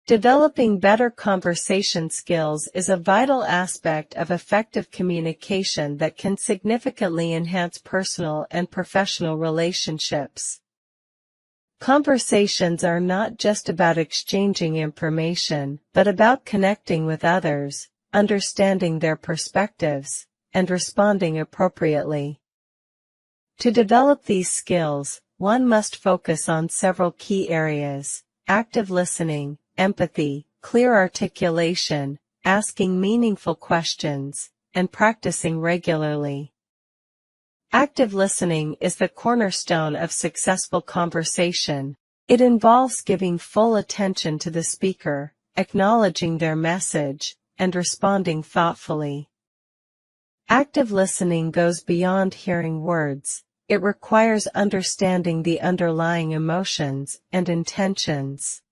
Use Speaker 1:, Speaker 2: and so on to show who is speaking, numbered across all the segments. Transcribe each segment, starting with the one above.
Speaker 1: Developing better conversation skills is a vital aspect of effective communication that can significantly enhance personal and professional relationships. Conversations are not just about exchanging information, but about connecting with others, understanding their perspectives, and responding appropriately. To develop these skills, one must focus on several key areas: active listening, empathy, clear articulation, asking meaningful questions, and practicing regularly. Active listening is the cornerstone of successful conversation. It involves giving full attention to the speaker, acknowledging their message, and responding thoughtfully. Active listening goes beyond hearing words. It requires understanding the underlying emotions and intentions.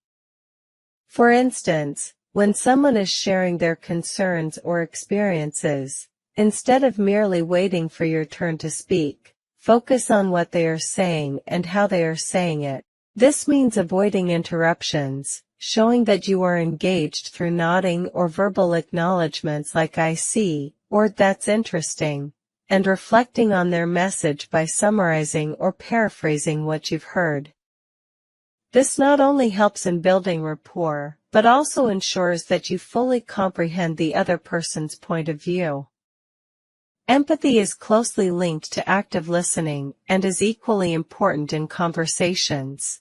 Speaker 1: For instance, when someone is sharing their concerns or experiences, instead of merely waiting for your turn to speak, focus on what they are saying and how they are saying it. This means avoiding interruptions, showing that you are engaged through nodding or verbal acknowledgments like "I see" or "That's interesting," and reflecting on their message by summarizing or paraphrasing what you've heard. This not only helps in building rapport, but also ensures that you fully comprehend the other person's point of view. Empathy is closely linked to active listening and is equally important in conversations.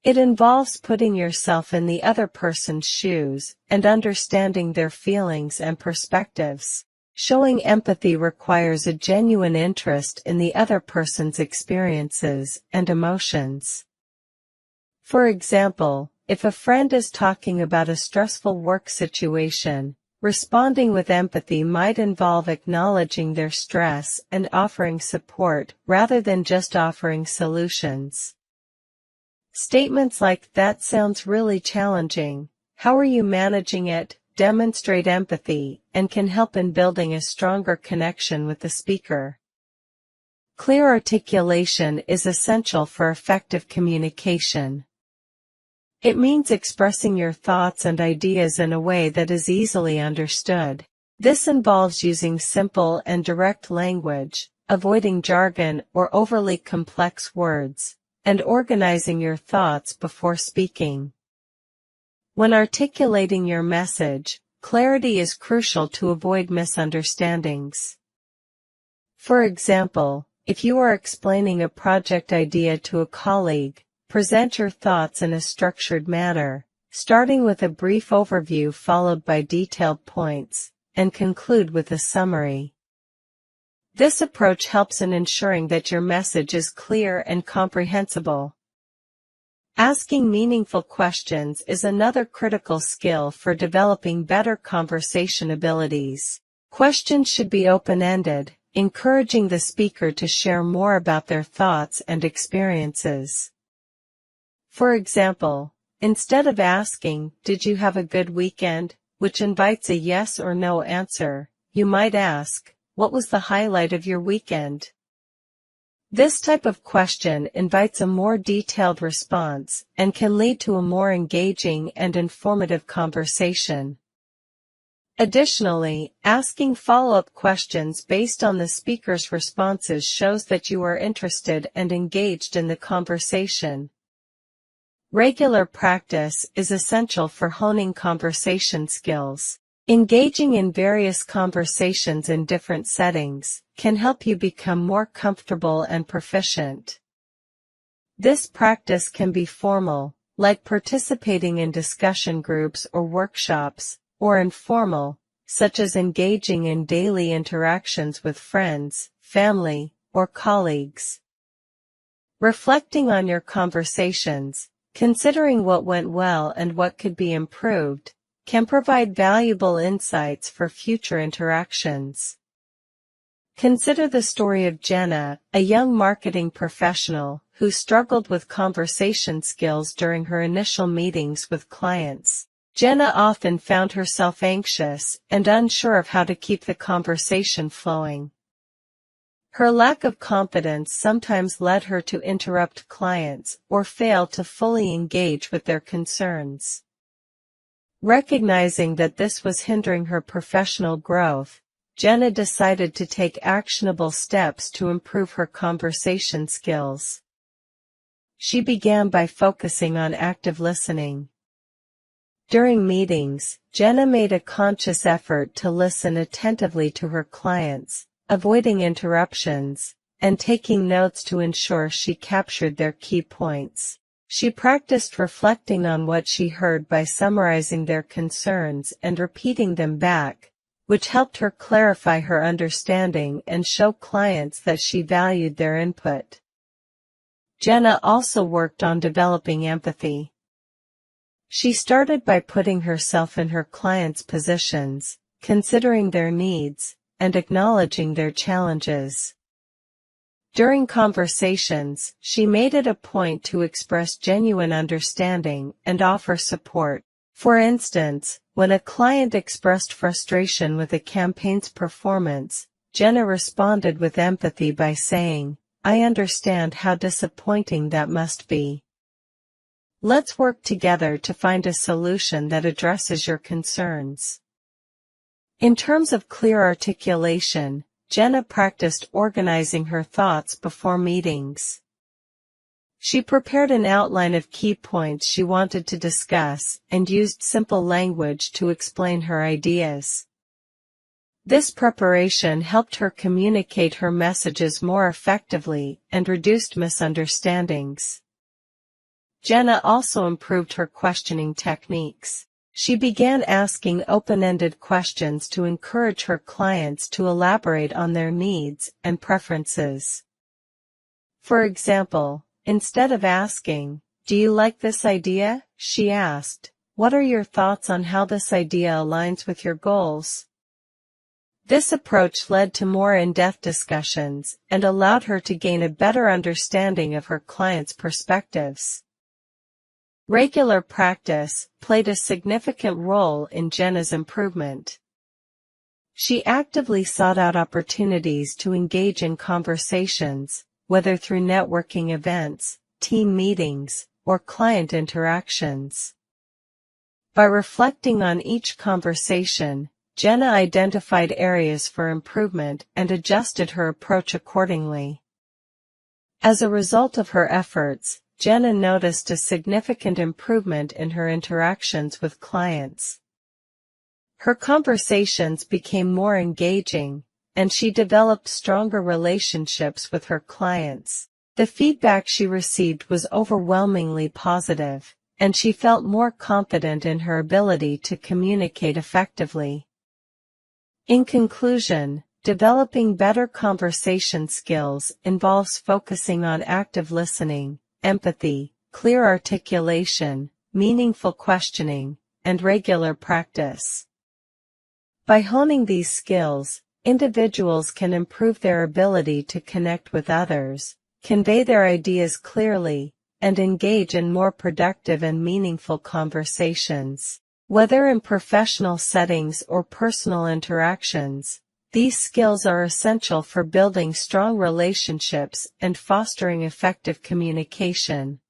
Speaker 1: It involves putting yourself in the other person's shoes and understanding their feelings and perspectives. Showing empathy requires a genuine interest in the other person's experiences and emotions. For example, if a friend is talking about a stressful work situation, responding with empathy might involve acknowledging their stress and offering support rather than just offering solutions. Statements like "That sounds really challenging. How are you managing it?" demonstrate empathy and can help in building a stronger connection with the speaker. Clear articulation is essential for effective communication. It means expressing your thoughts and ideas in a way that is easily understood. This involves using simple and direct language, avoiding jargon or overly complex words, and organizing your thoughts before speaking. When articulating your message, clarity is crucial to avoid misunderstandings. For example, if you are explaining a project idea to a colleague, present your thoughts in a structured manner, starting with a brief overview followed by detailed points, and conclude with a summary. This approach helps in ensuring that your message is clear and comprehensible. Asking meaningful questions is another critical skill for developing better conversation abilities. Questions should be open-ended, encouraging the speaker to share more about their thoughts and experiences. For example, instead of asking, "Did you have a good weekend?" which invites a yes or no answer, you might ask, "What was the highlight of your weekend?" This type of question invites a more detailed response and can lead to a more engaging and informative conversation. Additionally, asking follow-up questions based on the speaker's responses shows that you are interested and engaged in the conversation. Regular practice is essential for honing conversation skills. Engaging in various conversations in different settings can help you become more comfortable and proficient. This practice can be formal, like participating in discussion groups or workshops, or informal, such as engaging in daily interactions with friends, family, or colleagues. Reflecting on your conversations, considering what went well and what could be improved, can provide valuable insights for future interactions. Consider the story of Jenna, a young marketing professional who struggled with conversation skills during her initial meetings with clients. Jenna often found herself anxious and unsure of how to keep the conversation flowing. Her lack of confidence sometimes led her to interrupt clients or fail to fully engage with their concerns. Recognizing that this was hindering her professional growth, Jenna decided to take actionable steps to improve her conversation skills. She began by focusing on active listening. During meetings, Jenna made a conscious effort to listen attentively to her clients, avoiding interruptions, and taking notes to ensure she captured their key points. She practiced reflecting on what she heard by summarizing their concerns and repeating them back, which helped her clarify her understanding and show clients that she valued their input. Jenna also worked on developing empathy. She started by putting herself in her clients' positions, considering their needs, and acknowledging their challenges. During conversations, she made it a point to express genuine understanding and offer support. For instance, when a client expressed frustration with a campaign's performance, Jenna responded with empathy by saying, "I understand how disappointing that must be. Let's work together to find a solution that addresses your concerns." In terms of clear articulation, Jenna practiced organizing her thoughts before meetings. She prepared an outline of key points she wanted to discuss and used simple language to explain her ideas. This preparation helped her communicate her messages more effectively and reduced misunderstandings. Jenna also improved her questioning techniques. She began asking open-ended questions to encourage her clients to elaborate on their needs and preferences. For example, instead of asking, "Do you like this idea?" she asked, "What are your thoughts on how this idea aligns with your goals?" This approach led to more in-depth discussions and allowed her to gain a better understanding of her clients' perspectives. Regular practice played a significant role in Jenna's improvement. She actively sought out opportunities to engage in conversations, whether through networking events, team meetings, or client interactions. By reflecting on each conversation, Jenna identified areas for improvement and adjusted her approach accordingly. As a result of her efforts, Jenna noticed a significant improvement in her interactions with clients. Her conversations became more engaging, and she developed stronger relationships with her clients. The feedback she received was overwhelmingly positive, and she felt more confident in her ability to communicate effectively. In conclusion, developing better conversation skills involves focusing on active listening, empathy, clear articulation, meaningful questioning, and regular practice. By honing these skills, individuals can improve their ability to connect with others, convey their ideas clearly, and engage in more productive and meaningful conversations. Whether in professional settings or personal interactions, these skills are essential for building strong relationships and fostering effective communication.